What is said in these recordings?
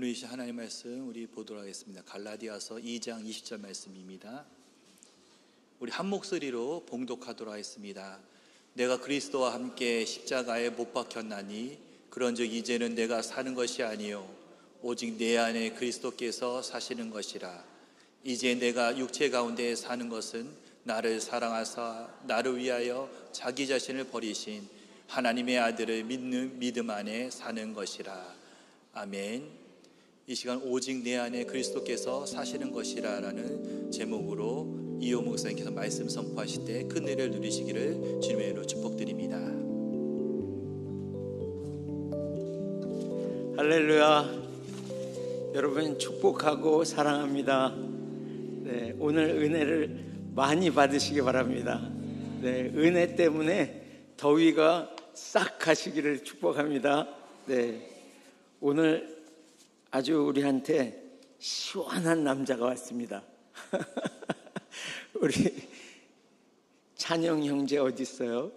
오늘 이 하나님의 말씀 우리 보도록 하겠습니다. 갈라디아서 2장 20절 말씀입니다. 우리 한 목소리로 봉독하도록 하겠습니다. 내가 그리스도와 함께 십자가에 못 박혔나니 그런즉 이제는 내가 사는 것이 아니요 오직 내 안에 그리스도께서 사시는 것이라. 이제 내가 육체 가운데 사는 것은 나를 사랑하사 나를 위하여 자기 자신을 버리신 하나님의 아들을 믿는 믿음 안에 사는 것이라. 아멘. 이 시간 오직 내 안에 그리스도께서 사시는 것이라 라는 제목으로 이호 목사님께서 말씀 선포하실 때 큰 은혜를 누리시기를 주님의 이름으로 축복드립니다. 할렐루야. 여러분 축복하고 사랑합니다. 네, 오늘 은혜를 많이 받으시기 바랍니다. 네, 은혜 때문에 더위가 싹 가시기를 축복합니다. 네, 오늘 아주 우리한테 시원한 남자가 왔습니다. 우리 찬영 형제 어디 있어요?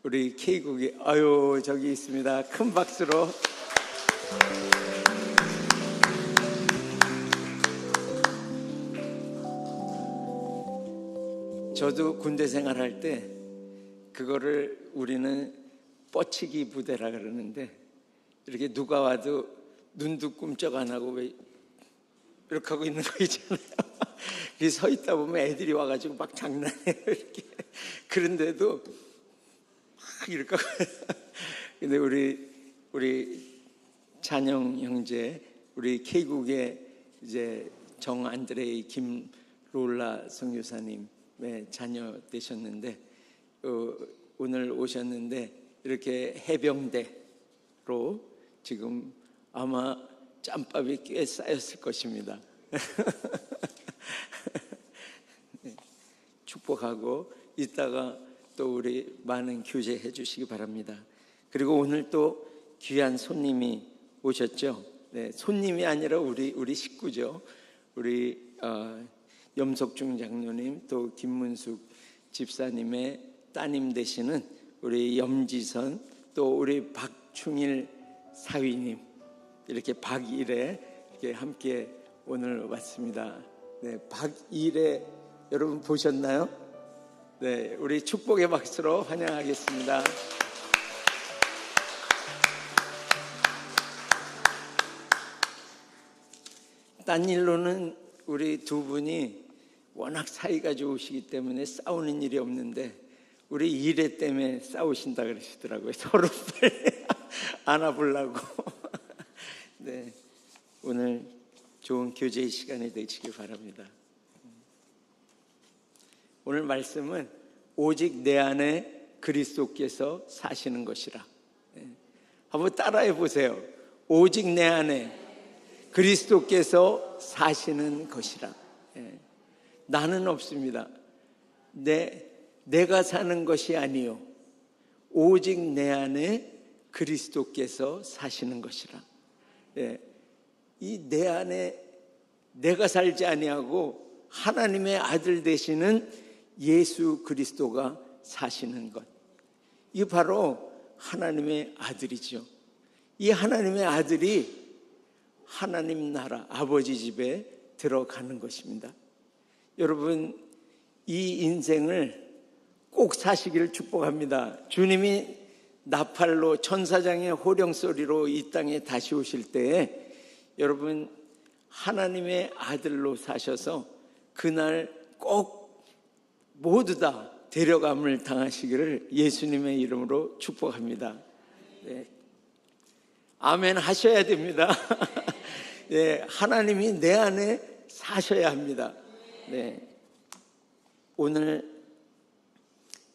우리 K국이 아유 저기 있습니다. 큰 박수로. 저도 군대 생활할 때 그거를 우리는 뻗치기 부대라 그러는데, 이렇게 누가 와도 눈도 꿈쩍 안 하고 왜 이렇게 하고 있는 거 있잖아요. 서 있다 보면 애들이 와가지고 막 장난해요 이렇게. 그런데도 막 이렇게 하고. 근데 우리 찬영 형제, 우리 K국의 이제 정안드레이 김롤라 선교사님의 자녀 되셨는데, 오늘 오셨는데 이렇게 해병대로 지금 아마 짬밥이 꽤 쌓였을 것입니다. 축복하고 이따가 또 우리 많은 교제해 주시기 바랍니다. 그리고 오늘 또 귀한 손님이 오셨죠. 네, 손님이 아니라 우리 식구죠. 우리 염석중 장로님, 또 김문숙 집사님의 따님 되시는 우리 염지선, 또 우리 박충일 사위님, 이렇게 박일에 이렇게 함께 오늘 왔습니다. 네, 박일에 여러분 보셨나요? 네, 우리 축복의 박수로 환영하겠습니다. 딴 일로는 우리 두 분이 워낙 사이가 좋으시기 때문에 싸우는 일이 없는데, 우리 일에 때문에 싸우신다 그러시더라고요. 서로 빨리 안아보려고. 네, 오늘 좋은 교제의 시간이 되시길 바랍니다. 오늘 말씀은 오직 내 안에 그리스도께서 사시는 것이라. 한번 따라해 보세요. 오직 내 안에 그리스도께서 사시는 것이라. 나는 없습니다. 내가 사는 것이 아니요 오직 내 안에 그리스도께서 사시는 것이라. 이 내 안에 내가 살지 아니하고 하나님의 아들 되시는 예수 그리스도가 사시는 것, 이게 바로 하나님의 아들이죠. 이 하나님의 아들이 하나님 나라 아버지 집에 들어가는 것입니다. 여러분, 이 인생을 꼭 사시기를 축복합니다. 주님이 나팔로 천사장의 호령소리로 이 땅에 다시 오실 때에 여러분 하나님의 아들로 사셔서 그날 꼭 모두 다 데려감을 당하시기를 예수님의 이름으로 축복합니다. 네. 아멘 하셔야 됩니다. 네, 하나님이 내 안에 사셔야 합니다. 네. 오늘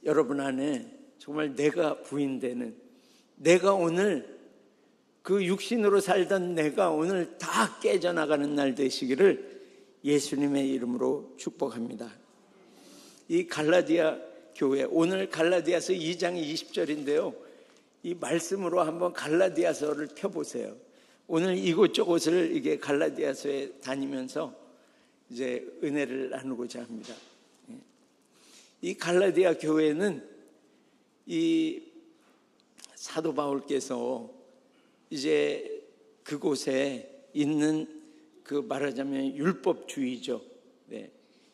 여러분 안에 정말 내가 부인되는, 내가 오늘 그 육신으로 살던 내가 오늘 다 깨져나가는 날 되시기를 예수님의 이름으로 축복합니다. 이 갈라디아 교회, 오늘 갈라디아서 2장 20절인데요 이 말씀으로 한번 갈라디아서를 펴보세요. 오늘 이곳저곳을 이게 갈라디아서에 다니면서 이제 은혜를 나누고자 합니다. 이 갈라디아 교회는 이 사도 바울께서 이제 그곳에 있는 그 말하자면 율법주의죠. 네.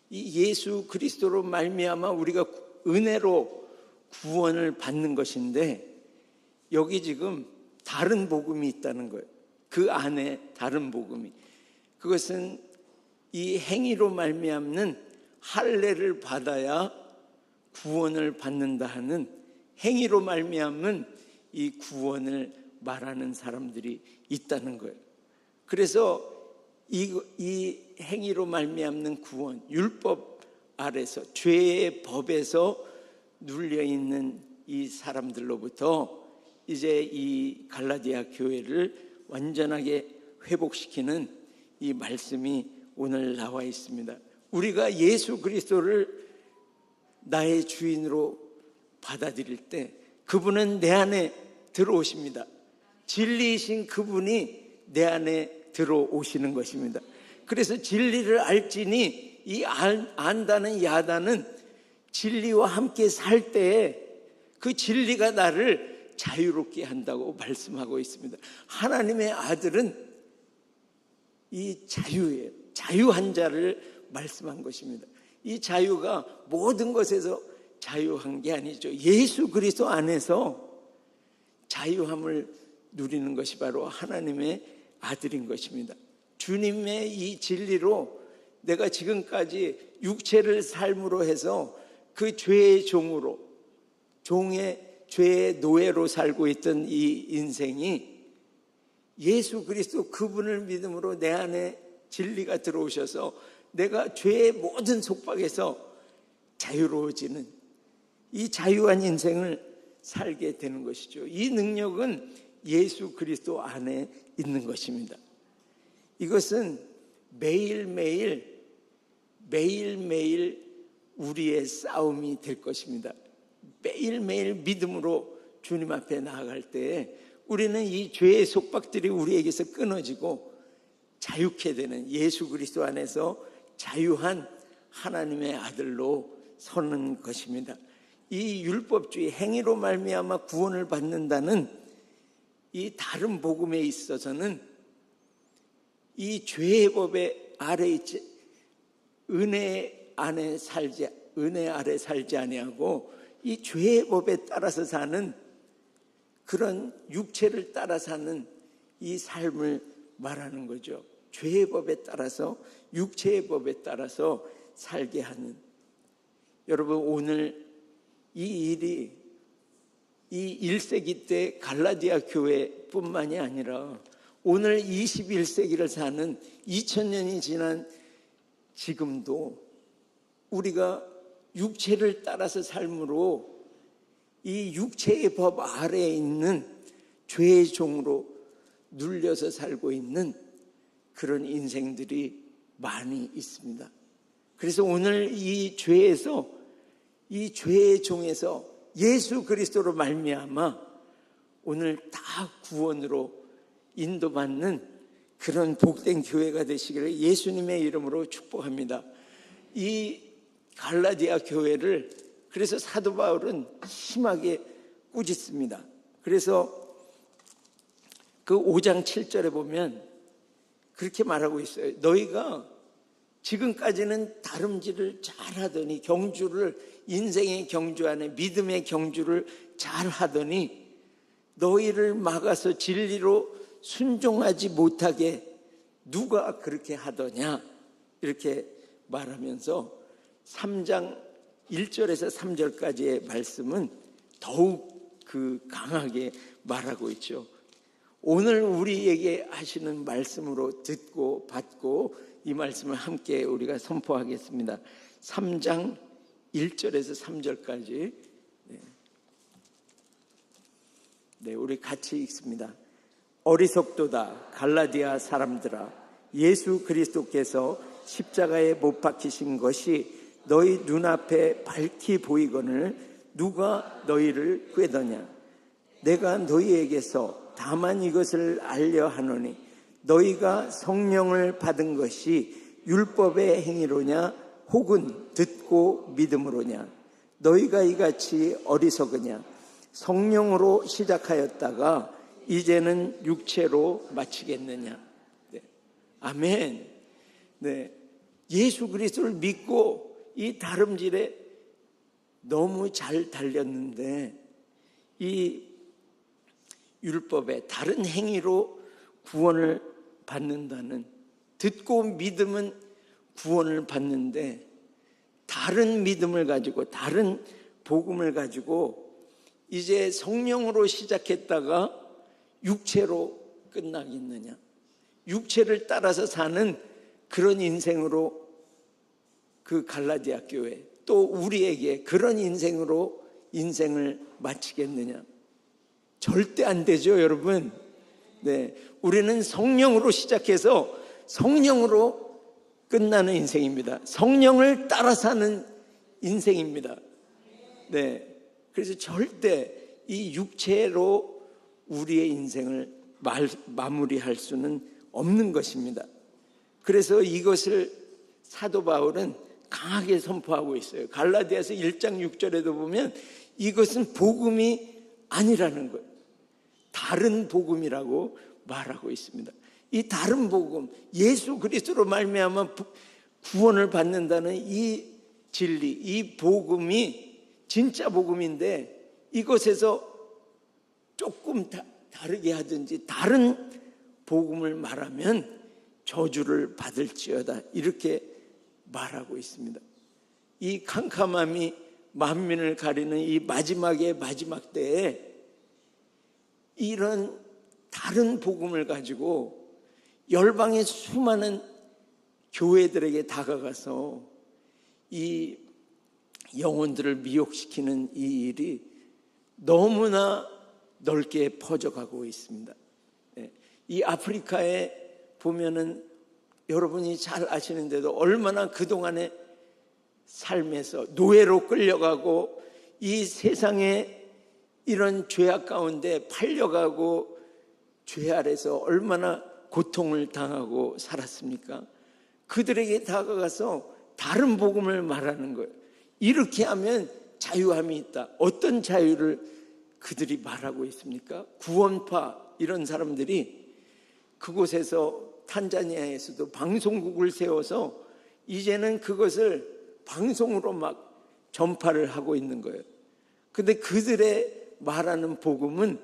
이 예수 그리스도로 말미암아 우리가 은혜로 구원을 받는 것인데 여기 지금 다른 복음이 있다는 거예요. 그 안에 다른 복음이. 그것은 이 행위로 말미암는 할례를 받아야 구원을 받는다 하는 행위로 말미암은 이 구원을 말하는 사람들이 있다는 거예요. 그래서 이 행위로 말미암는 구원, 율법 아래서 죄의 법에서 눌려 있는 이 사람들로부터 이제 이 갈라디아 교회를 완전하게 회복시키는 이 말씀이 오늘 나와 있습니다. 우리가 예수 그리스도를 나의 주인으로 받아들일 때 그분은 내 안에 들어오십니다. 진리이신 그분이 내 안에 들어오시는 것입니다. 그래서 진리를 알지니 이 안다는 야다는 진리와 함께 살 때에 그 진리가 나를 자유롭게 한다고 말씀하고 있습니다. 하나님의 아들은 이 자유예요. 자유한 자를 말씀한 것입니다. 이 자유가 모든 것에서 자유한 게 아니죠. 예수 그리스도 안에서 자유함을 누리는 것이 바로 하나님의 아들인 것입니다. 주님의 이 진리로 내가 지금까지 육체를 삶으로 해서 그 죄의 종으로, 죄의 노예로 살고 있던 이 인생이 예수 그리스도 그분을 믿음으로 내 안에 진리가 들어오셔서 내가 죄의 모든 속박에서 자유로워지는 이 자유한 인생을 살게 되는 것이죠. 이 능력은 예수 그리스도 안에 있는 것입니다. 이것은 매일매일 우리의 싸움이 될 것입니다. 매일매일 믿음으로 주님 앞에 나아갈 때 우리는 이 죄의 속박들이 우리에게서 끊어지고 자유케 되는 예수 그리스도 안에서 자유한 하나님의 아들로 서는 것입니다. 이 율법주의 행위로 말미암아 구원을 받는다는 이 다른 복음에 있어서는 이 죄의 법에 아래 있지 은혜 아래 살지 아니하고 이 죄의 법에 따라서 사는 그런 육체를 따라 사는 이 삶을 말하는 거죠. 죄의 법에 따라서 육체의 법에 따라서 살게 하는. 여러분 오늘 이 일이 이 1세기 때 갈라디아 교회뿐만이 아니라 오늘 21세기를 사는 2000년이 지난 지금도 우리가 육체를 따라서 삶으로 이 육체의 법 아래에 있는 죄의 종으로 눌려서 살고 있는 그런 인생들이 많이 있습니다. 그래서 오늘 이 죄에서 이 죄의 종에서 예수 그리스도로 말미암아 오늘 다 구원으로 인도받는 그런 복된 교회가 되시기를 예수님의 이름으로 축복합니다. 이 갈라디아 교회를 그래서 사도 바울은 심하게 꾸짖습니다. 그래서 그 5장 7절에 보면 그렇게 말하고 있어요. 너희가 지금까지는 다름질을 잘하더니 경주를 인생의 경주 안에 믿음의 경주를 잘하더니 너희를 막아서 진리로 순종하지 못하게 누가 그렇게 하더냐 이렇게 말하면서 3장 1절에서 3절까지의 말씀은 더욱 그 강하게 말하고 있죠. 오늘 우리에게 하시는 말씀으로 듣고 받고 이 말씀을 함께 우리가 선포하겠습니다. 3장 1절에서 3절까지 우리 같이 읽습니다. 어리석도다 갈라디아 사람들아, 예수 그리스도께서 십자가에 못 박히신 것이 너희 눈앞에 밝히 보이거늘 누가 너희를 꾀더냐. 내가 너희에게서 다만 이것을 알려 하노니 너희가 성령을 받은 것이 율법의 행위로냐 혹은 듣고 믿음으로냐. 너희가 이같이 어리석으냐. 성령으로 시작하였다가 이제는 육체로 마치겠느냐. 아멘. 네. 예수 그리스도를 믿고 이 다름질에 너무 잘 달렸는데 이 율법의 다른 행위로 구원을 받는다는, 듣고 믿음은 구원을 받는데 다른 믿음을 가지고 다른 복음을 가지고 이제 성령으로 시작했다가 육체로 끝나겠느냐, 육체를 따라서 사는 그런 인생으로 그 갈라디아 교회 또 우리에게 그런 인생으로 인생을 마치겠느냐? 절대 안 되죠, 여러분. 네, 우리는 성령으로 시작해서 성령으로 끝나는 인생입니다. 성령을 따라 사는 인생입니다. 네, 그래서 절대 이 육체로 우리의 인생을 마무리할 수는 없는 것입니다. 그래서 이것을 사도 바울은 강하게 선포하고 있어요. 갈라디아서 1장 6절에도 보면 이것은 복음이 아니라는 거예요. 다른 복음이라고 말하고 있습니다. 이 다른 복음, 예수 그리스도로 말미암아 구원을 받는다는 이 진리, 이 복음이 진짜 복음인데 이것에서 조금 다르게 하든지 다른 복음을 말하면 저주를 받을지어다, 이렇게 말하고 있습니다. 이 캄캄함이 만민을 가리는 이 마지막의 마지막 때에 이런 다른 복음을 가지고 열방의 수많은 교회들에게 다가가서 이 영혼들을 미혹시키는 이 일이 너무나 넓게 퍼져가고 있습니다. 이 아프리카에 보면은 여러분이 잘 아시는데도 얼마나 그동안의 삶에서 노예로 끌려가고 이 세상에 이런 죄악 가운데 팔려가고 죄 아래서 얼마나 고통을 당하고 살았습니까? 그들에게 다가가서 다른 복음을 말하는 거예요. 이렇게 하면 자유함이 있다. 어떤 자유를 그들이 말하고 있습니까? 구원파 이런 사람들이 그곳에서 탄자니아에서도 방송국을 세워서 이제는 그것을 방송으로 막 전파를 하고 있는 거예요. 근데 그들의 말하는 복음은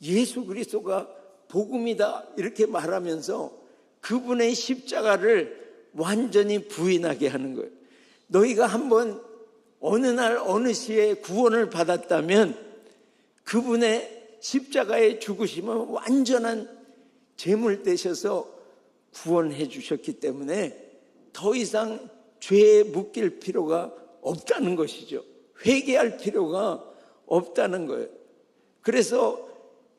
예수 그리스도가 복음이다 이렇게 말하면서 그분의 십자가를 완전히 부인하게 하는 거예요. 너희가 한번 어느 날 어느 시에 구원을 받았다면 그분의 십자가의 죽으심은 완전한 제물 되셔서 구원해 주셨기 때문에 더 이상 죄에 묶일 필요가 없다는 것이죠. 회개할 필요가 없다는 거예요. 그래서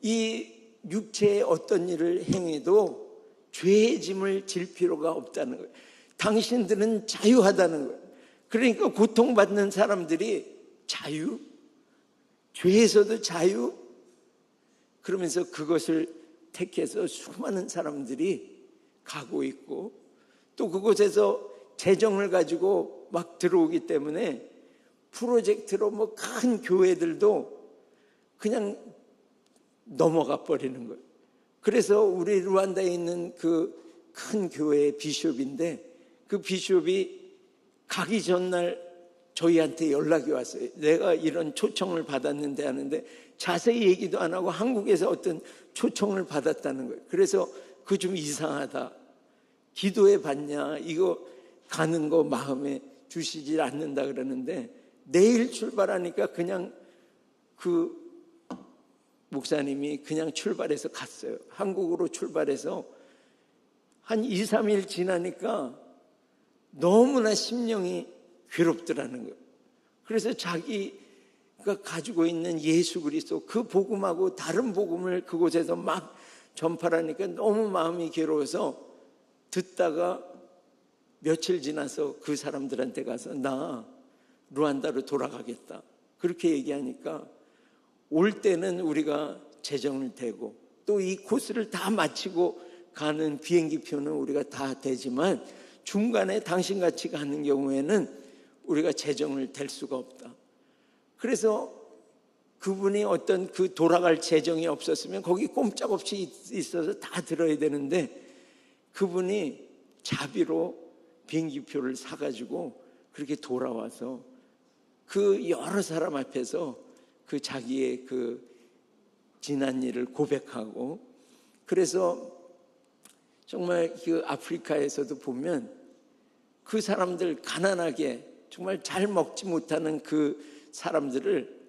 이 육체의 어떤 일을 행해도 죄의 짐을 질 필요가 없다는 거예요. 당신들은 자유하다는 거예요. 그러니까 고통받는 사람들이 자유? 죄에서도 자유? 그러면서 그것을 택해서 수많은 사람들이 가고 있고 또 그곳에서 재정을 가지고 막 들어오기 때문에 프로젝트로 뭐 큰 교회들도 그냥 넘어가 버리는 거예요. 그래서 우리 루안다에 있는 그 큰 교회의 비숍인데 그 비숍이 가기 전날 저희한테 연락이 왔어요. 내가 이런 초청을 받았는데 하는데 자세히 얘기도 안 하고 한국에서 어떤 초청을 받았다는 거예요. 그래서 그거 좀 이상하다. 기도해 봤냐? 이거 가는 거 마음에 주시지 않는다 그러는데 내일 출발하니까 그냥 그 목사님이 그냥 출발해서 갔어요. 한국으로 출발해서 한 2, 3일 지나니까 너무나 심령이 괴롭더라는 거예요. 그래서 자기가 가지고 있는 예수 그리스도 그 복음하고 다른 복음을 그곳에서 막 전파하니까 너무 마음이 괴로워서 듣다가 며칠 지나서 그 사람들한테 가서 나 루안다로 돌아가겠다 그렇게 얘기하니까 올 때는 우리가 재정을 대고 또 이 코스를 다 마치고 가는 비행기 표는 우리가 다 되지만 중간에 당신같이 가는 경우에는 우리가 재정을 댈 수가 없다. 그래서 그분이 어떤 그 돌아갈 재정이 없었으면 거기 꼼짝없이 있어서 다 들어야 되는데 그분이 자비로 비행기표를 사가지고 그렇게 돌아와서 그 여러 사람 앞에서 그 자기의 그 지난 일을 고백하고, 그래서 정말 그 아프리카에서도 보면 그 사람들 가난하게 정말 잘 먹지 못하는 그 사람들을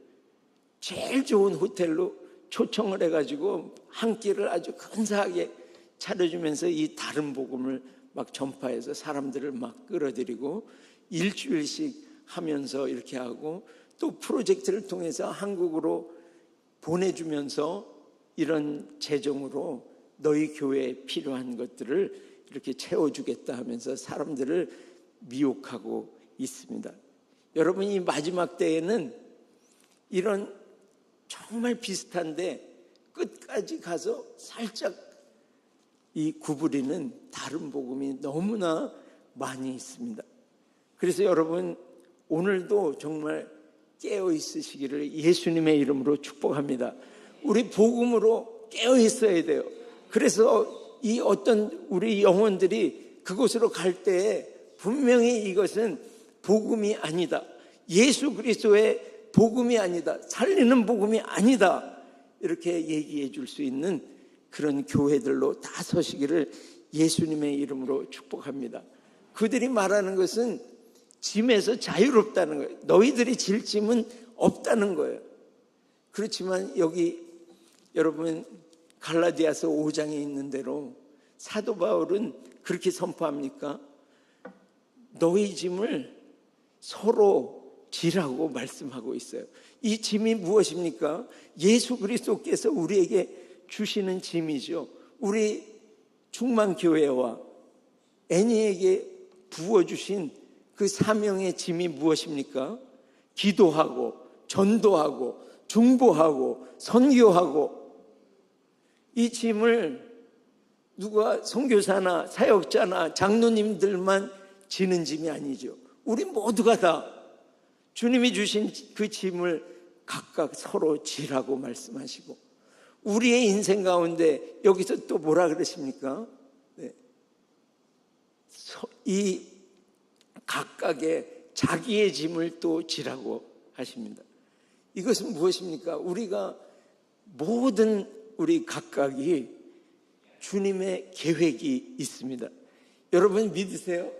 제일 좋은 호텔로 초청을 해가지고 한 끼를 아주 근사하게 차려주면서 이 다른 복음을 막 전파해서 사람들을 막 끌어들이고 일주일씩 하면서 이렇게 하고, 또 프로젝트를 통해서 한국으로 보내주면서 이런 재정으로 너희 교회에 필요한 것들을 이렇게 채워주겠다 하면서 사람들을 미혹하고 있습니다. 여러분, 이 마지막 때에는 이런 정말 비슷한데 끝까지 가서 살짝 이 구부리는 다른 복음이 너무나 많이 있습니다. 그래서 여러분, 오늘도 정말 깨어 있으시기를 예수님의 이름으로 축복합니다. 우리 복음으로 깨어 있어야 돼요. 그래서 이 어떤 우리 영혼들이 그곳으로 갈 때에 분명히 이것은 복음이 아니다, 예수 그리스도의 복음이 아니다, 살리는 복음이 아니다, 이렇게 얘기해 줄 수 있는 그런 교회들로 다 서시기를 예수님의 이름으로 축복합니다. 그들이 말하는 것은 짐에서 자유롭다는 거예요. 너희들이 질 짐은 없다는 거예요. 그렇지만 여기 여러분 갈라디아서 5장에 있는 대로 사도 바울은 그렇게 선포합니까? 너희 짐을 서로 지라고 말씀하고 있어요. 이 짐이 무엇입니까? 예수 그리스도께서 우리에게 주시는 짐이죠. 우리 충만교회와 애니에게 부어주신 그 사명의 짐이 무엇입니까? 기도하고 전도하고 중보하고 선교하고, 이 짐을 누가 선교사나 사역자나 장로님들만 지는 짐이 아니죠. 우리 모두가 다 주님이 주신 그 짐을 각각 서로 지라고 말씀하시고, 우리의 인생 가운데 여기서 또 뭐라 그러십니까? 네. 이 각각의 자기의 짐을 또 지라고 하십니다. 이것은 무엇입니까? 우리가 모든 우리 각각이 주님의 계획이 있습니다. 여러분 믿으세요?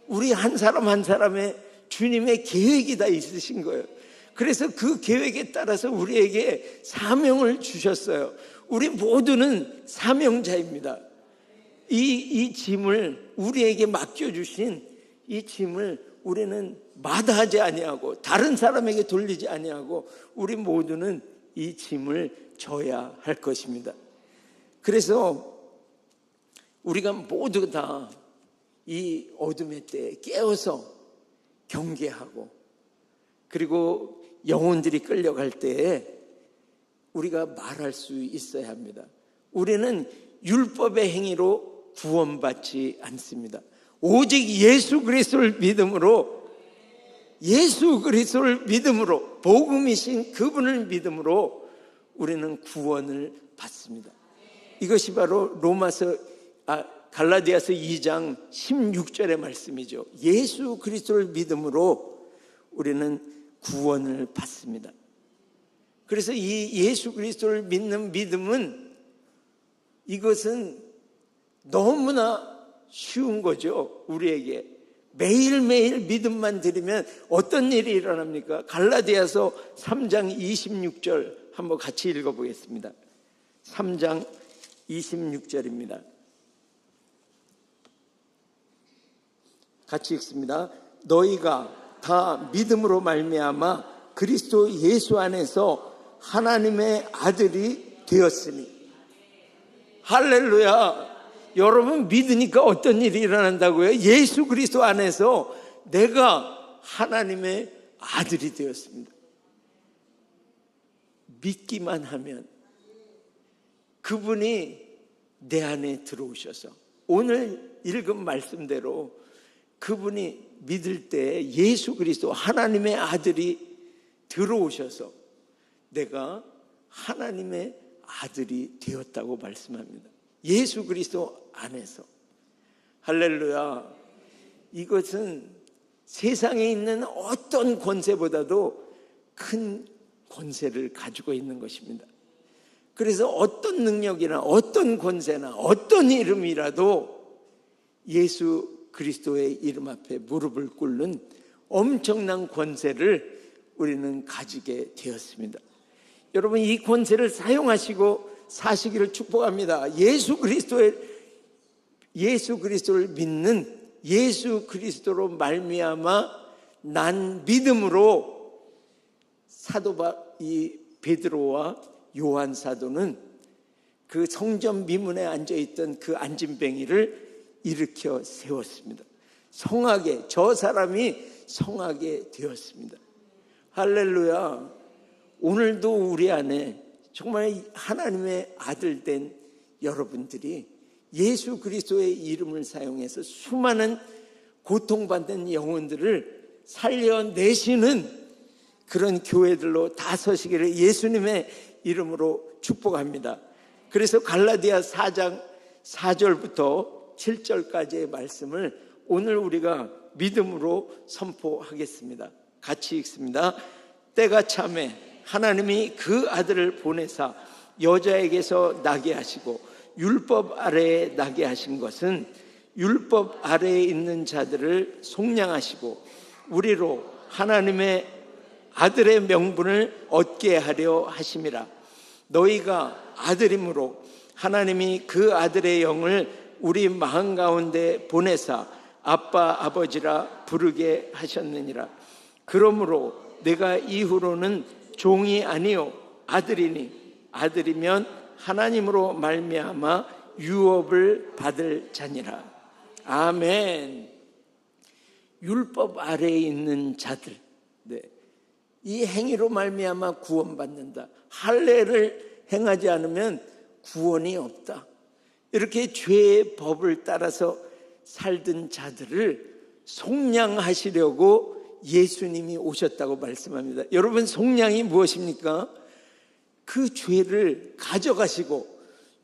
우리 한 사람 한 사람의 주님의 계획이 다 있으신 거예요. 그래서 그 계획에 따라서 우리에게 사명을 주셨어요. 우리 모두는 사명자입니다. 이 짐을 우리에게 맡겨주신 이 짐을 우리는 마다하지 아니하고 다른 사람에게 돌리지 아니하고 우리 모두는 이 짐을 져야 할 것입니다. 그래서 우리가 모두 다 이 어둠의 때에 깨어서 경계하고, 그리고 영혼들이 끌려갈 때에 우리가 말할 수 있어야 합니다. 우리는 율법의 행위로 구원받지 않습니다. 오직 예수 그리스도를 믿음으로, 예수 그리스도를 믿음으로, 복음이신 그분을 믿음으로 우리는 구원을 받습니다. 이것이 바로 갈라디아서 2장 16절의 말씀이죠. 예수 그리스도를 믿음으로 우리는 구원을 받습니다. 그래서 이 예수 그리스도를 믿는 믿음은, 이것은 너무나 쉬운 거죠. 우리에게 매일매일 믿음만 드리면 어떤 일이 일어납니까? 갈라디아서 3장 26절 한번 같이 읽어보겠습니다. 3장 26절입니다. 같이 읽습니다. 너희가 다 믿음으로 말미암아 그리스도 예수 안에서 하나님의 아들이 되었으니. 할렐루야. 여러분 믿으니까 어떤 일이 일어난다고요? 예수 그리스도 안에서 내가 하나님의 아들이 되었습니다. 믿기만 하면 그분이 내 안에 들어오셔서, 오늘 읽은 말씀대로 그분이 믿을 때 예수 그리스도 하나님의 아들이 들어오셔서 내가 하나님의 아들이 되었다고 말씀합니다. 예수 그리스도 안에서. 할렐루야. 이것은 세상에 있는 어떤 권세보다도 큰 권세를 가지고 있는 것입니다. 그래서 어떤 능력이나 어떤 권세나 어떤 이름이라도 예수 그리스도의 이름 앞에 무릎을 꿇는 엄청난 권세를 우리는 가지게 되었습니다. 여러분, 이 권세를 사용하시고 사시기를 축복합니다. 예수 그리스도를 믿는, 예수 그리스도로 말미암아 난 믿음으로 이 베드로와 요한 사도는 그 성전 미문에 앉아있던 그 안진뱅이를 일으켜 세웠습니다. 저 사람이 성하게 되었습니다. 할렐루야. 오늘도 우리 안에 정말 하나님의 아들 된 여러분들이 예수 그리스도의 이름을 사용해서 수많은 고통받는 영혼들을 살려내시는 그런 교회들로 다 서시기를 예수님의 이름으로 축복합니다. 그래서 갈라디아 4장 4절부터 7절까지의 말씀을 오늘 우리가 믿음으로 선포하겠습니다. 같이 읽습니다. 때가 차매 하나님이 그 아들을 보내사 여자에게서 나게 하시고 율법 아래에 나게 하신 것은 율법 아래에 있는 자들을 속량하시고 우리로 하나님의 아들의 명분을 얻게 하려 하심이라. 너희가 아들이므로 하나님이 그 아들의 영을 우리 마음 가운데 보내사 아빠 아버지라 부르게 하셨느니라. 그러므로 내가 이후로는 종이 아니요 아들이니 아들이면 하나님으로 말미암아 유업을 받을 자니라. 아멘. 율법 아래에 있는 자들, 이 행위로 말미암아 구원받는다. 할례를 행하지 않으면 구원이 없다. 이렇게 죄의 법을 따라서 살던 자들을 속량하시려고 예수님이 오셨다고 말씀합니다. 여러분, 속량이 무엇입니까? 그 죄를 가져가시고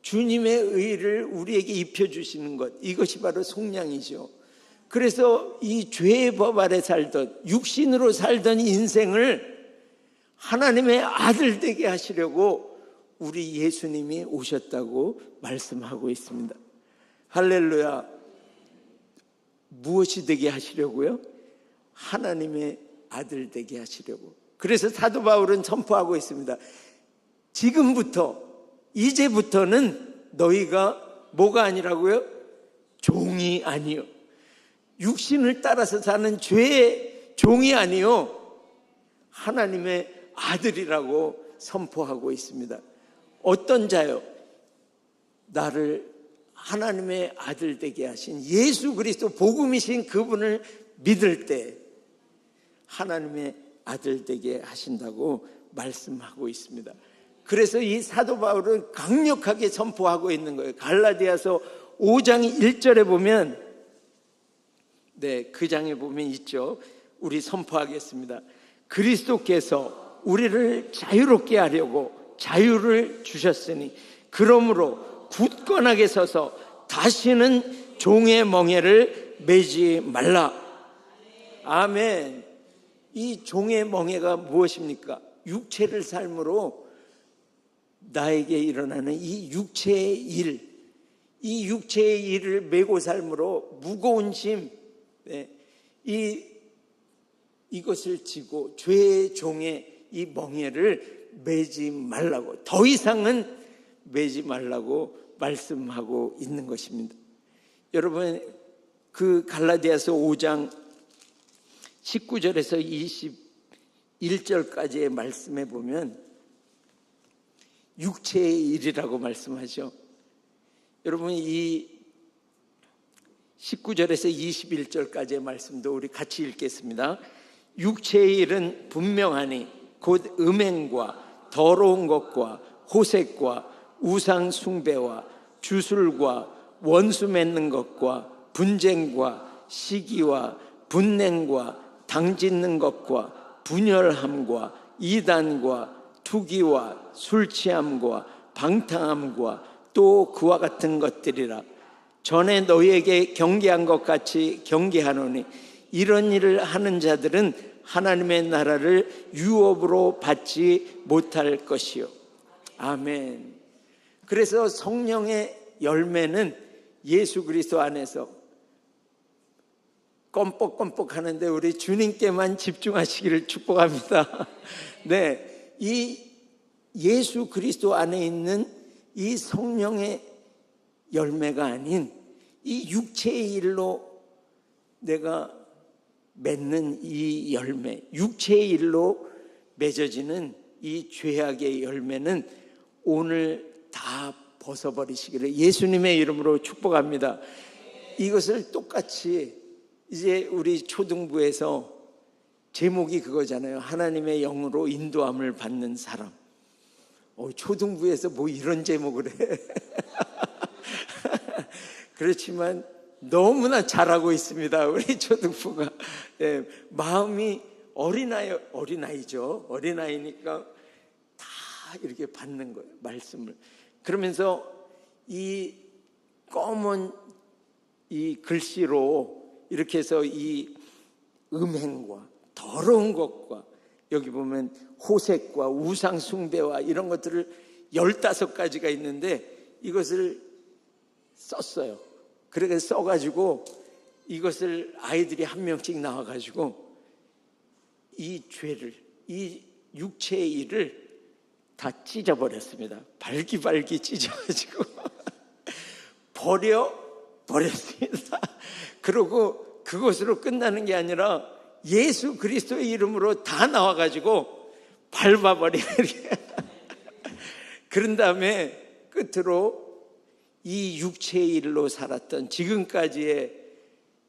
주님의 의를 우리에게 입혀주시는 것, 이것이 바로 속량이죠. 그래서 이 죄의 법 아래 살던, 육신으로 살던 인생을 하나님의 아들 되게 하시려고 우리 예수님이 오셨다고 말씀하고 있습니다. 할렐루야. 무엇이 되게 하시려고요? 하나님의 아들 되게 하시려고. 그래서 사도 바울은 선포하고 있습니다. 지금부터, 이제부터는 너희가 뭐가 아니라고요? 종이 아니요, 육신을 따라서 사는 죄의 종이 아니요, 하나님의 아들이라고 선포하고 있습니다. 어떤 자요? 나를 하나님의 아들 되게 하신 예수 그리스도 복음이신 그분을 믿을 때 하나님의 아들 되게 하신다고 말씀하고 있습니다. 그래서 이 사도 바울은 강력하게 선포하고 있는 거예요. 갈라디아서 5장 1절에 보면, 그 장에 보면 있죠. 우리 선포하겠습니다. 그리스도께서 우리를 자유롭게 하려고 자유를 주셨으니 그러므로 굳건하게 서서 다시는 종의 멍에를 매지 말라. 아멘. 이 종의 멍에가 무엇입니까? 육체를 삶으로 나에게 일어나는 이 육체의 일, 이 육체의 일을 메고 삶으로 무거운 짐, 이것을 지고 죄의 종의 이 멍에를 매지 말라고, 더 이상은 매지 말라고 말씀하고 있는 것입니다. 여러분, 그 갈라디아서 5장 19절에서 21절까지의 말씀에 보면 육체의 일이라고 말씀하죠. 여러분, 이 19절에서 21절까지의 말씀도 우리 같이 읽겠습니다. 육체의 일은 분명하니 곧 음행과 더러운 것과 호색과 우상 숭배와 주술과 원수 맺는 것과 분쟁과 시기와 분냉과 당짓는 것과 분열함과 이단과 투기와 술 취함과 방탕함과 또 그와 같은 것들이라. 전에 너희에게 경계한 것 같이 경계하노니 이런 일을 하는 자들은 하나님의 나라를 유업으로 받지 못할 것이요. 아멘. 그래서 성령의 열매는 예수 그리스도 안에서 껌뻑껌뻑 하는데 우리 주님께만 집중하시기를 축복합니다. 네, 이 예수 그리스도 안에 있는 이 성령의 열매가 아닌 이 육체의 일로 내가 맺는 이 열매, 육체의 일로 맺어지는 이 죄악의 열매는 오늘 다 벗어버리시기를 예수님의 이름으로 축복합니다. 이것을 똑같이 이제 우리 초등부에서 제목이 그거잖아요. 하나님의 영으로 인도함을 받는 사람. 초등부에서 뭐 이런 제목을 해. 그렇지만 너무나 잘하고 있습니다. 우리 초등부가. 네, 마음이 어린아이죠. 어린아이니까 다 이렇게 받는 거예요. 말씀을. 그러면서 이 검은 이 글씨로 이렇게 해서 이 음행과 더러운 것과 여기 보면 호색과 우상 숭배와 이런 것들을 15가지가 있는데 이것을 썼어요. 그렇게 써가지고 이것을 아이들이 한 명씩 나와가지고 이 죄를, 이 육체의 일을 다 찢어버렸습니다. 발기발기 찢어가지고 버렸습니다. 그리고 그것으로 끝나는 게 아니라 예수 그리스도의 이름으로 다 나와가지고 밟아버리는. 그런 다음에 끝으로 이 육체의 일로 살았던 지금까지의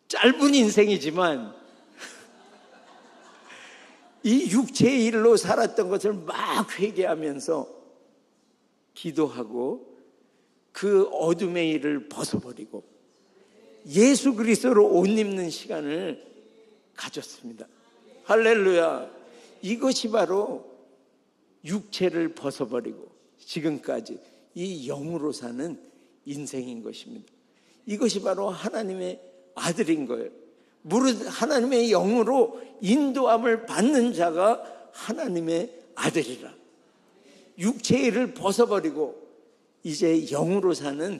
짧은 인생이지만 이 육체의 일로 살았던 것을 막 회개하면서 기도하고 그 어둠의 일을 벗어버리고 예수 그리스도로 옷 입는 시간을 가졌습니다. 할렐루야. 이것이 바로 육체를 벗어버리고 지금까지 이 영으로 사는 인생인 것입니다. 이것이 바로 하나님의 아들인 거예요. 무릇 하나님의 영으로 인도함을 받는 자가 하나님의 아들이라. 육체의 일을 벗어버리고 이제 영으로 사는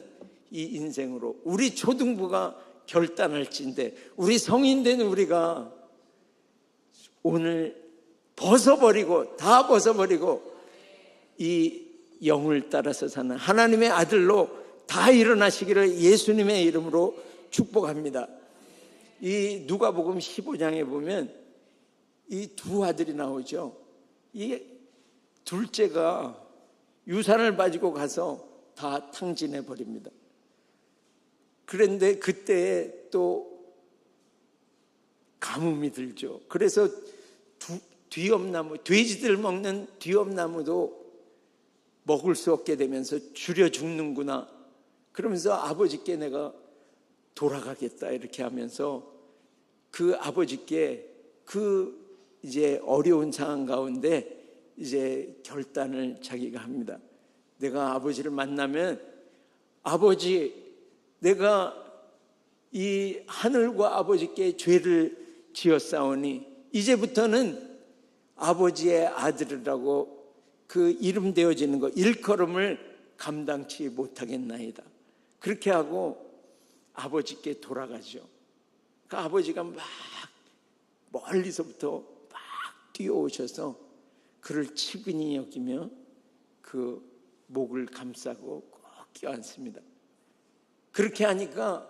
이 인생으로 우리 초등부가 결단할진데 우리 성인된 우리가 오늘 벗어버리고 다 벗어버리고 이 영을 따라서 사는 하나님의 아들로 다 일어나시기를 예수님의 이름으로 축복합니다. 이 누가복음 15장에 보면 이 두 아들이 나오죠. 이 둘째가 유산을 가지고 가서 다 탕진해 버립니다. 그런데 그때 또 가뭄이 들죠. 그래서 뒤엄나무, 돼지들 먹는 뒤엄나무도 먹을 수 없게 되면서 줄여 죽는구나. 그러면서 아버지께 내가 돌아가겠다 이렇게 하면서 그 아버지께 그 이제 어려운 상황 가운데 이제 결단을 자기가 합니다. 내가 아버지를 만나면 아버지, 내가 이 하늘과 아버지께 죄를 지었사오니 이제부터는 아버지의 아들이라고 그 이름 되어지는 것, 일컬음을 감당치 못하겠나이다. 그렇게 하고 아버지께 돌아가죠. 그 아버지가 막 멀리서부터 막 뛰어오셔서 그를 측은히 여기며 그 목을 감싸고 꼭 껴안습니다. 그렇게 하니까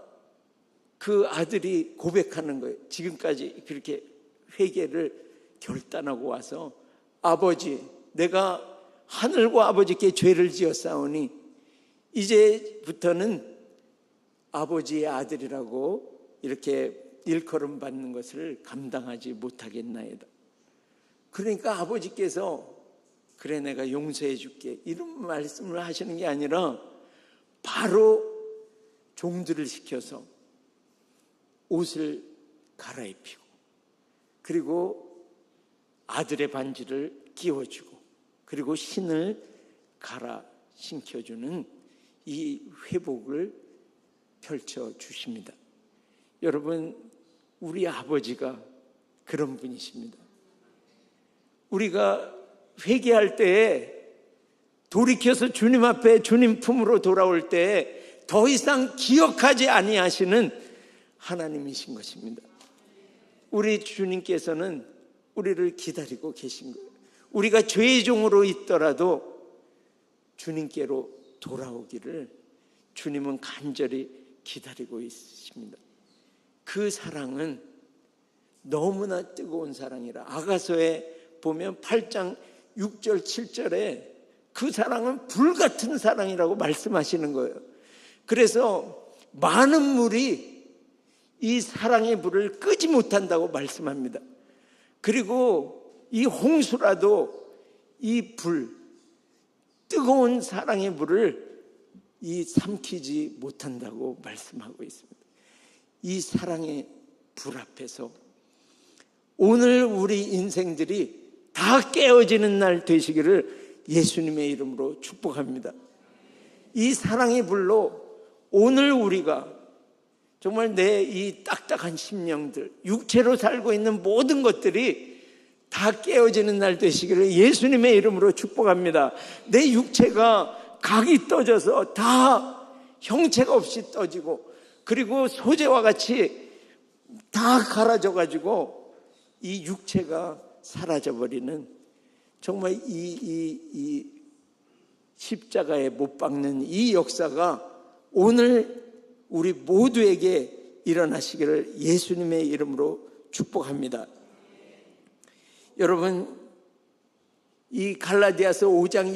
그 아들이 고백하는 거예요. 지금까지 그렇게 회개를 결단하고 와서 아버지, 내가 하늘과 아버지께 죄를 지었사오니 이제부터는 아버지의 아들이라고 이렇게 일컬음 받는 것을 감당하지 못하겠나이다. 그러니까 아버지께서 그래 내가 용서해 줄게 이런 말씀을 하시는 게 아니라 바로 종들을 시켜서 옷을 갈아입히고 그리고 아들의 반지를 끼워주고 그리고 신을 갈아 신겨주는 이 회복을 펼쳐 주십니다. 여러분, 우리 아버지가 그런 분이십니다. 우리가 회개할 때에 돌이켜서 주님 앞에 주님 품으로 돌아올 때 더 이상 기억하지 아니하시는 하나님이신 것입니다. 우리 주님께서는 우리를 기다리고 계신 거예요. 우리가 죄의 종으로 있더라도 주님께로 돌아오기를 주님은 간절히 기다리고 있습니다. 그 사랑은 너무나 뜨거운 사랑이라 아가서에 보면 8장 6절 7절에 그 사랑은 불같은 사랑이라고 말씀하시는 거예요. 그래서 많은 물이 이 사랑의 불을 끄지 못한다고 말씀합니다. 그리고 이 홍수라도 이 불, 뜨거운 사랑의 불을 삼키지 못한다고 말씀하고 있습니다. 이 사랑의 불 앞에서 오늘 우리 인생들이 다 깨어지는 날 되시기를 예수님의 이름으로 축복합니다. 이 사랑의 불로 오늘 우리가 정말 내 이 딱딱한 심령들, 육체로 살고 있는 모든 것들이 다 깨어지는 날 되시기를 예수님의 이름으로 축복합니다. 내 육체가 각이 떠져서 다 형체가 없이 떠지고, 그리고 소재와 같이 다 갈아져 가지고 이 육체가 사라져 버리는, 정말 이 십자가에 못 박는 이 역사가 오늘 우리 모두에게 일어나시기를 예수님의 이름으로 축복합니다. 여러분, 이 갈라디아서 5장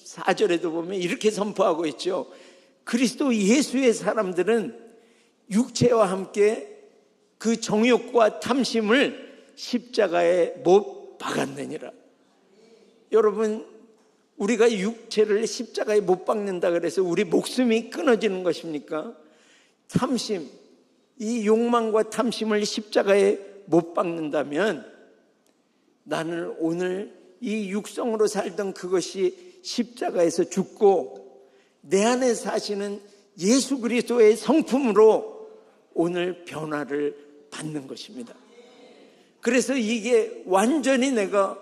24절에도 보면 이렇게 선포하고 있죠. 그리스도 예수의 사람들은 육체와 함께 그 정욕과 탐심을 십자가에 못 박았느니라. 여러분, 우리가 육체를 십자가에 못 박는다 그래서 우리 목숨이 끊어지는 것입니까? 탐심, 이 욕망과 탐심을 십자가에 못 박는다면 나는 오늘 이 육성으로 살던 그것이 십자가에서 죽고 내 안에 사시는 예수 그리스도의 성품으로 오늘 변화를 받는 것입니다. 그래서 이게 완전히 내가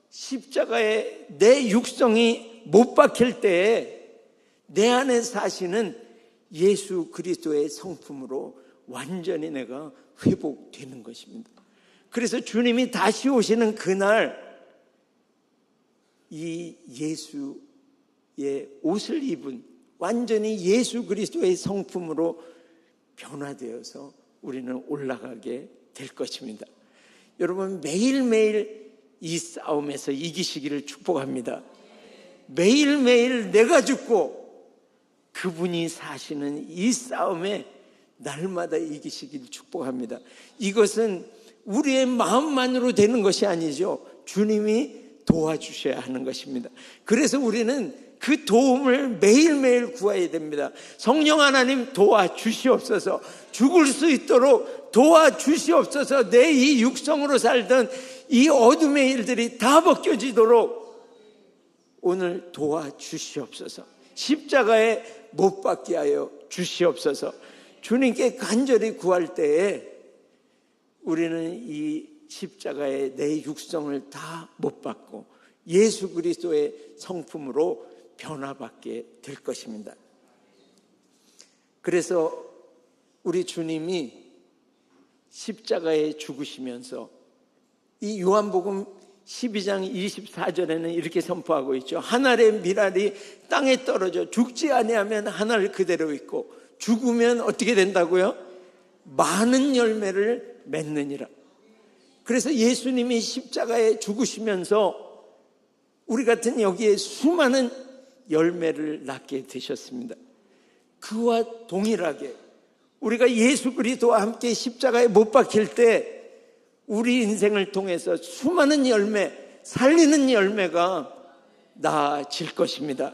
십자가에 내 육성이 못 박힐 때에 내 안에 사시는 예수 그리스도의 성품으로 완전히 내가 회복되는 것입니다. 그래서 주님이 다시 오시는 그날 이 예수의 옷을 입은 완전히 예수 그리스도의 성품으로 변화되어서 우리는 올라가게 될 것입니다. 여러분, 매일매일 이 싸움에서 이기시기를 축복합니다. 매일매일 내가 죽고 그분이 사시는 이 싸움에 날마다 이기시기를 축복합니다. 이것은 우리의 마음만으로 되는 것이 아니죠. 주님이 도와주셔야 하는 것입니다. 그래서 우리는 그 도움을 매일매일 구해야 됩니다. 성령 하나님 도와주시옵소서. 죽을 수 있도록 도와주시옵소서. 내 이 육성으로 살던 이 어둠의 일들이 다 벗겨지도록 오늘 도와주시옵소서. 십자가에 못 박게 하여 주시옵소서. 주님께 간절히 구할 때에 우리는 이 십자가에 내 육성을 다 못 받고 예수 그리스도의 성품으로 변화받게 될 것입니다. 그래서 우리 주님이 십자가에 죽으시면서 이 요한복음 12장 24절에는 이렇게 선포하고 있죠. 한 알의 밀알이 땅에 떨어져 죽지 아니하면 한 알 그대로 있고 죽으면 어떻게 된다고요? 많은 열매를 맺느니라. 그래서 예수님이 십자가에 죽으시면서 우리 같은 여기에 수많은 열매를 낳게 되셨습니다. 그와 동일하게 우리가 예수 그리스도와 함께 십자가에 못 박힐 때 우리 인생을 통해서 수많은 열매, 살리는 열매가 나아질 것입니다.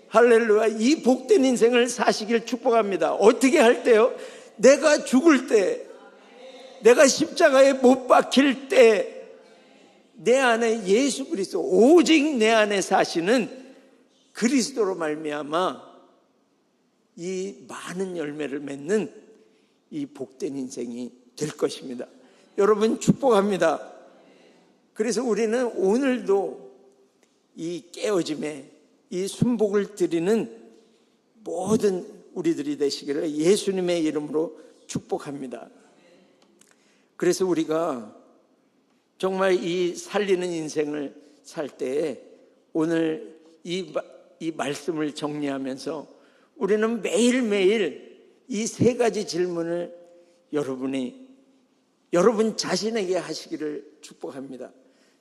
할렐루야. 이 복된 인생을 사시길 축복합니다. 어떻게 할 때요? 내가 죽을 때, 내가 십자가에 못 박힐 때 내 안에 예수 그리스도, 오직 내 안에 사시는 그리스도로 말미암아 이 많은 열매를 맺는 이 복된 인생이 될 것입니다. 여러분 축복합니다. 그래서 우리는 오늘도 이 깨어짐에 이 순복을 드리는 모든 우리들이 되시기를 예수님의 이름으로 축복합니다. 그래서 우리가 정말 이 살리는 인생을 살 때에 오늘 이 말씀을 정리하면서 우리는 매일매일 이 세 가지 질문을 여러분 자신에게 하시기를 축복합니다.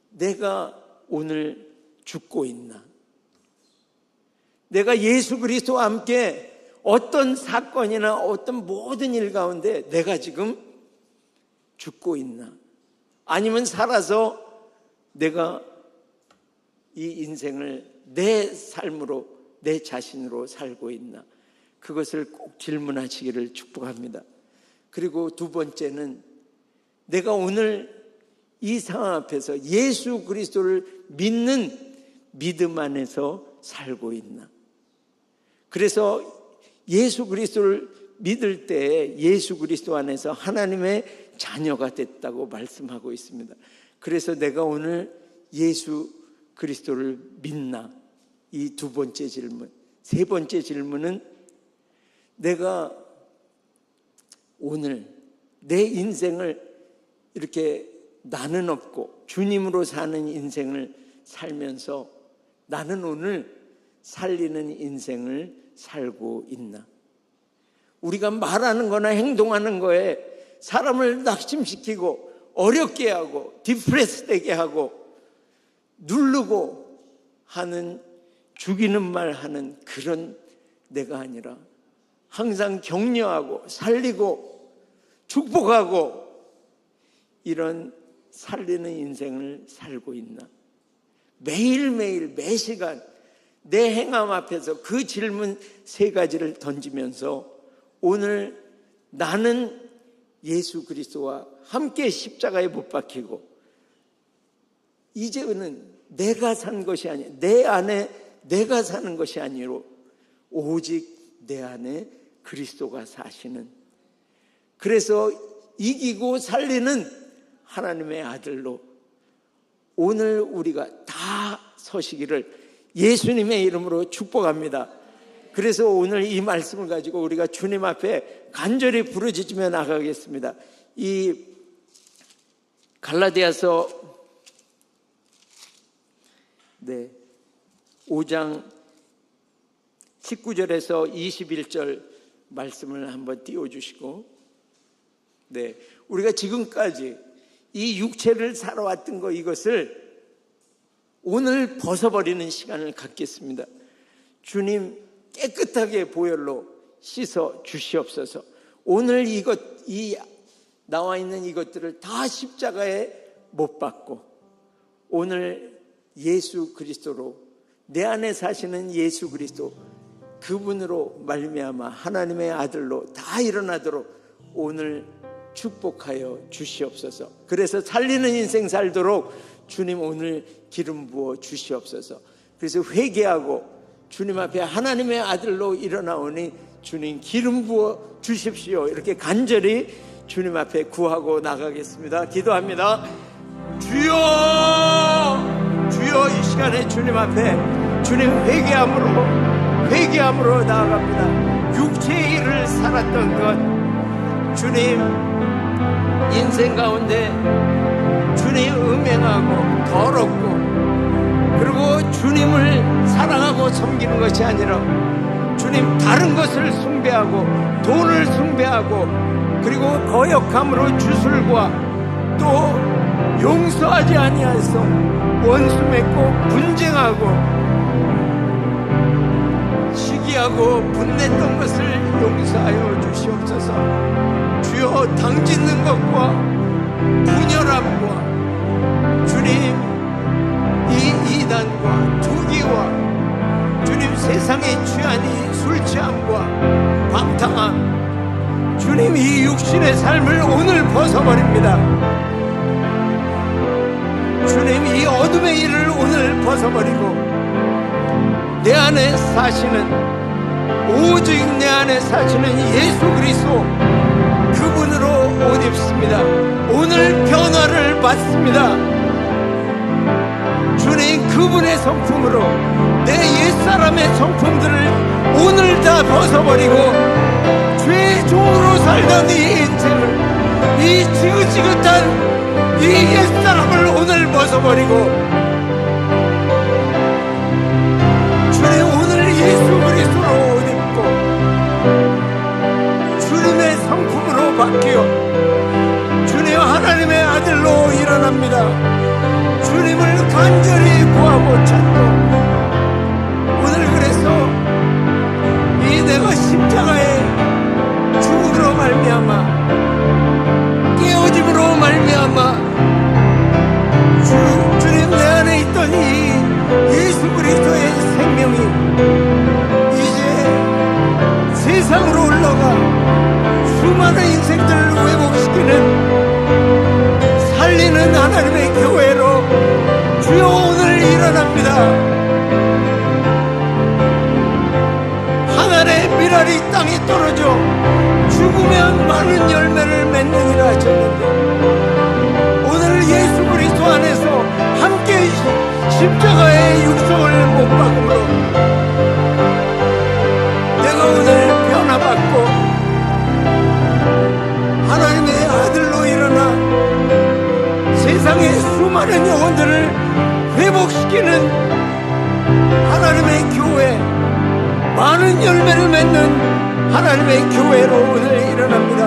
내가 오늘 죽고 있나? 내가 예수 그리스도와 함께 어떤 사건이나 어떤 모든 일 가운데 내가 지금 죽고 있나? 아니면 살아서 내가 이 인생을 내 삶으로, 내 자신으로 살고 있나? 그것을 꼭 질문하시기를 축복합니다. 그리고 두 번째는 내가 오늘 이 상황 앞에서 예수 그리스도를 믿는 믿음 안에서 살고 있나? 그래서 예수 그리스도를 믿을 때 예수 그리스도 안에서 하나님의 자녀가 됐다고 말씀하고 있습니다. 그래서 내가 오늘 예수 그리스도를 믿나? 이 두 번째 질문. 세 번째 질문은 내가 오늘 내 인생을 이렇게 나는 없고 주님으로 사는 인생을 살면서 나는 오늘 살리는 인생을 살고 있나? 우리가 말하는 거나 행동하는 거에 사람을 낙심시키고 어렵게 하고 디프레스 되게 하고 누르고 하는 죽이는 말 하는 그런 내가 아니라 항상 격려하고 살리고 축복하고 이런 살리는 인생을 살고 있나? 매일매일 매시간 내 행함 앞에서 그 질문 세 가지를 던지면서 오늘 나는 예수 그리스도와 함께 십자가에 못 박히고 이제는 내가 산 것이 아니라 내 안에 내가 사는 것이 아니로 오직 내 안에 그리스도가 사시는, 그래서 이기고 살리는 하나님의 아들로 오늘 우리가 다 서시기를 예수님의 이름으로 축복합니다. 그래서 오늘 이 말씀을 가지고 우리가 주님 앞에 간절히 부르짖으며 나가겠습니다. 이 갈라디아서 5장 19절에서 21절 말씀을 한번 띄워주시고, 우리가 지금까지 이 육체를 살아왔던 거 이것을 오늘 벗어버리는 시간을 갖겠습니다. 주님 깨끗하게 보혈로 씻어 주시옵소서. 오늘 이 나와 있는 이것들을 다 십자가에 못 박고 오늘 예수 그리스도로 내 안에 사시는 예수 그리스도 그분으로 말미암아 하나님의 아들로 다 일어나도록 오늘 축복하여 주시옵소서. 그래서 살리는 인생 살도록 주님 오늘 기름 부어 주시옵소서. 그래서 회개하고 주님 앞에 하나님의 아들로 일어나오니 주님 기름 부어 주십시오. 이렇게 간절히 주님 앞에 구하고 나가겠습니다. 기도합니다. 주여, 주여, 이 시간에 주님 앞에 주님 회개함으로 나아갑니다. 육체의 일을 살았던 것 주님 인생 가운데 주님 음행하고 더럽고 그리고 주님을 사랑하고 섬기는 것이 아니라 주님 다른 것을 숭배하고 돈을 숭배하고 그리고 거역함으로 주술과 또 용서하지 아니하여서 원수 맺고 분쟁하고 시기하고 분냈던 것을 용서하여 주시옵소서. 주여 당짓는 것과 분열함과 주님 이 이단과 투기와 주님 세상에 취한 이 술 취함과 방탕함 주님 이 육신의 삶을 오늘 벗어버립니다. 주님 이 어둠의 일을 오늘 벗어버리고 내 안에 사시는 오직 내 안에 사시는 예수 그리스도 그분으로 옷 입습니다. 오늘 변화를 받습니다. 주님, 그분의 성품으로 내 옛사람의 성품들을 오늘 다 벗어버리고 죄의 종으로 살던 이 인생을, 이 지긋지긋한 이 옛사람을 오늘 벗어버리고 주님, 오늘 예수 그리스도로 옷 입고 주님의 성품으로 바뀌어 주님 하나님의 아들로 일어납니다. 주님을 간절히 구하고 찾고, 오늘 그래서 이 내가 십자가의 죽음으로 말미암아, 깨어짐으로 말미암아 주님 내 안에 있던 이 예수 그리스도의 생명이 이제 세상으로 올라가 수많은 인생들을 회복시키는, 살리는 하나님의 교회로 주여 오늘 일어납니다. 하늘의 미랄이 땅에 떨어져 죽으면 많은 열매를 맺느니라 하셨는데, 오늘 예수 그리스도 안에서 함께 십자가의 육성을 못 박음으로 내가 오늘 변화받고 하나님의 아들로 일어나 세상의 수많은 영혼들을 회복시키는 하나님의 교회, 많은 열매를 맺는 하나님의 교회로 오늘 일어납니다.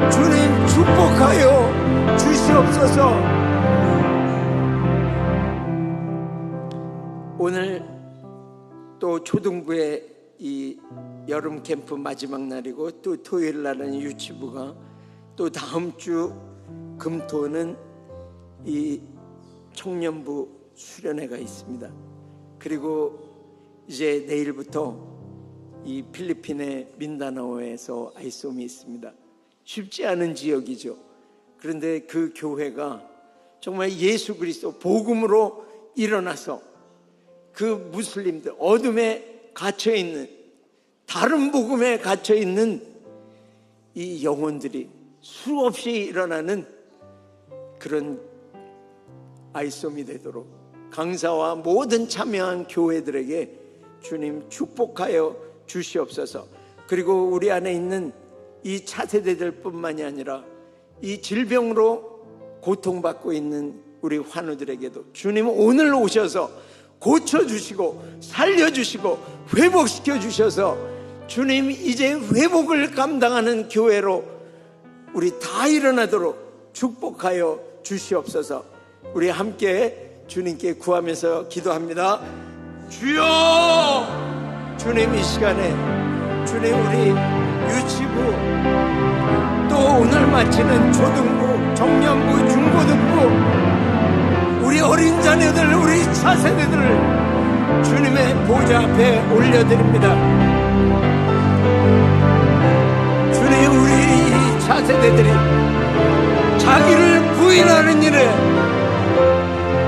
주님 축복하여 주시옵소서. 오늘 또 초등부의 이 여름 캠프 마지막 날이고, 또 토요일 날은 유치부가, 또 다음 주 금토는 이 청년부 수련회가 있습니다. 그리고 이제 내일부터 이 필리핀의 민다나오에서 아이솜이 있습니다. 쉽지 않은 지역이죠. 그런데 그 교회가 정말 예수 그리스도 복음으로 일어나서 그 무슬림들, 어둠에 갇혀있는, 다른 복음에 갇혀있는 이 영혼들이 수없이 일어나는 그런 아이솜이 되도록 강사와 모든 참여한 교회들에게 주님 축복하여 주시옵소서. 그리고 우리 안에 있는 이 차세대들 뿐만이 아니라 이 질병으로 고통받고 있는 우리 환우들에게도 주님 오늘 오셔서 고쳐주시고 살려주시고 회복시켜 주셔서 주님 이제 회복을 감당하는 교회로 우리 다 일어나도록 축복하여 주시옵소서. 우리 함께 주님께 구하면서 기도합니다. 주여, 주님 이 시간에 주님 우리 유치부, 또 오늘 마치는 초등부, 청년부, 중고등부, 우리 어린 자녀들, 우리 차세대들을 주님의 보좌 앞에 올려드립니다. 주님, 우리 이 차세대들이 자기를 부인하는 일에,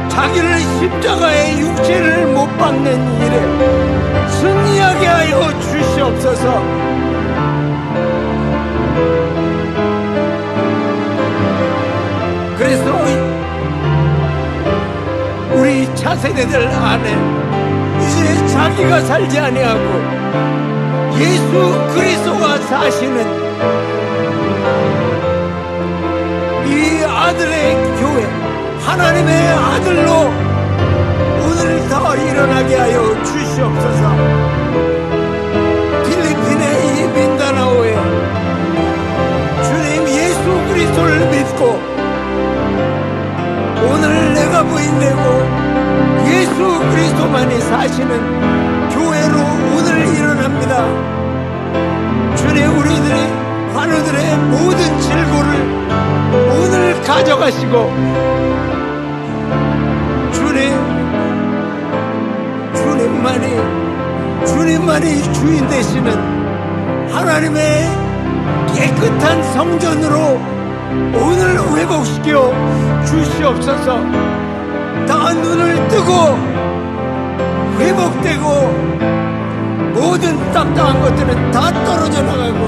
자기를 십자가의 육체를 못 박는 일에 승리하게 하여 주시옵소서. 그래서 우리 차세대들 안에 이제 자기가 살지 아니하고 예수 그리스도가 사시는 이 아들의 교회, 하나님의 아들로 오늘 더 일어나게 하여 주시옵소서. 필리핀의 이 민다나오에 주님 예수 그리스도를 믿고 오늘 내가 부인되고 예수 그리스도만이 사시는 교회로 오늘 일어납니다. 주님, 우리들의 환우들의 모든 질고를 오늘 가져가시고 주님만이 주인 되시는 하나님의 깨끗한 성전으로 오늘 회복시켜 주시옵소서. 다 눈을 뜨고 회복되고 모든 누락당한 것들은 다 떨어져 나가고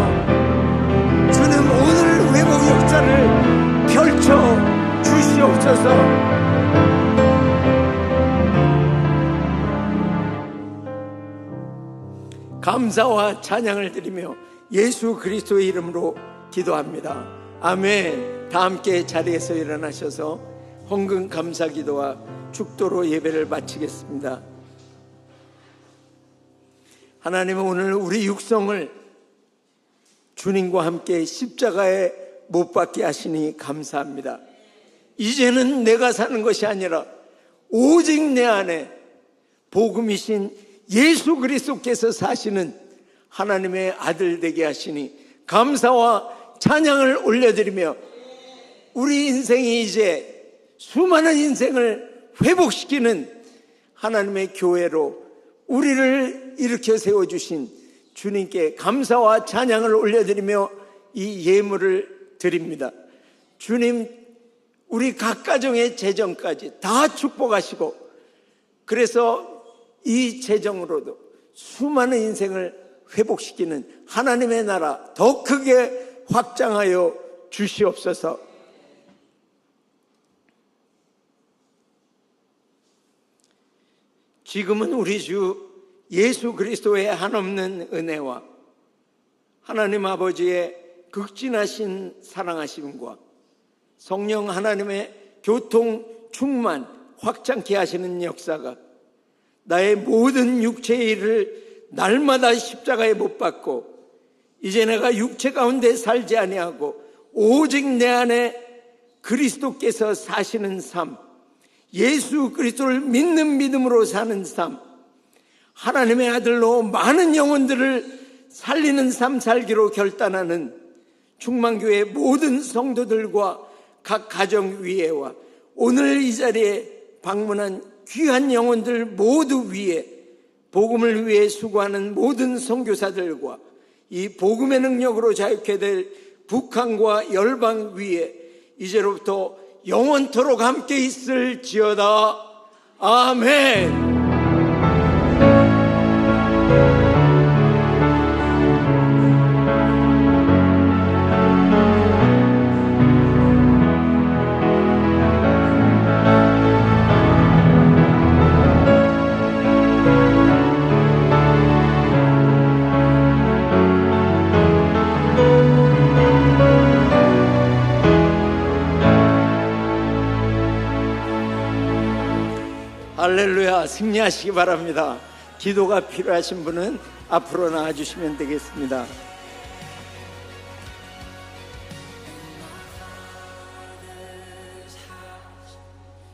주님 오늘 회복 역사를 펼쳐 주시옵소서. 감사와 찬양을 드리며 예수 그리스도의 이름으로 기도합니다. 아멘. 다 함께 자리에서 일어나셔서 헌금 감사 기도와 축도로 예배를 마치겠습니다. 하나님은 오늘 우리 육성을 주님과 함께 십자가에 못 박게 하시니 감사합니다. 이제는 내가 사는 것이 아니라 오직 내 안에 복음이신 예수 그리스도께서 사시는 하나님의 아들 되게 하시니 감사와 찬양을 올려드리며 우리 인생이 이제 수많은 인생을 회복시키는 하나님의 교회로 우리를 일으켜 세워주신 주님께 감사와 찬양을 올려드리며 이 예물을 드립니다. 주님, 우리 각 가정의 재정까지 다 축복하시고, 그래서 이 재정으로도 수많은 인생을 회복시키는 하나님의 나라 더 크게 확장하여 주시옵소서. 지금은 우리 주 예수 그리스도의 한없는 은혜와 하나님 아버지의 극진하신 사랑하심과 성령 하나님의 교통 충만 확장케 하시는 역사가 나의 모든 육체의 일을 날마다 십자가에 못 박고 이제 내가 육체 가운데 살지 아니하고 오직 내 안에 그리스도께서 사시는 삶, 예수 그리스도를 믿는 믿음으로 사는 삶, 하나님의 아들로 많은 영혼들을 살리는 삶 살기로 결단하는 충만교회 모든 성도들과 각 가정 위에와 오늘 이 자리에 방문한 귀한 영혼들 모두 위에 복음을 위해 수고하는 모든 선교사들과 이 복음의 능력으로 자유케 될 북한과 열방 위에 이제로부터 영원토록 함께 있을지어다. 아멘. 할렐루야. 승리하시기 바랍니다. 기도가 필요하신 분은 앞으로 나와주시면 되겠습니다.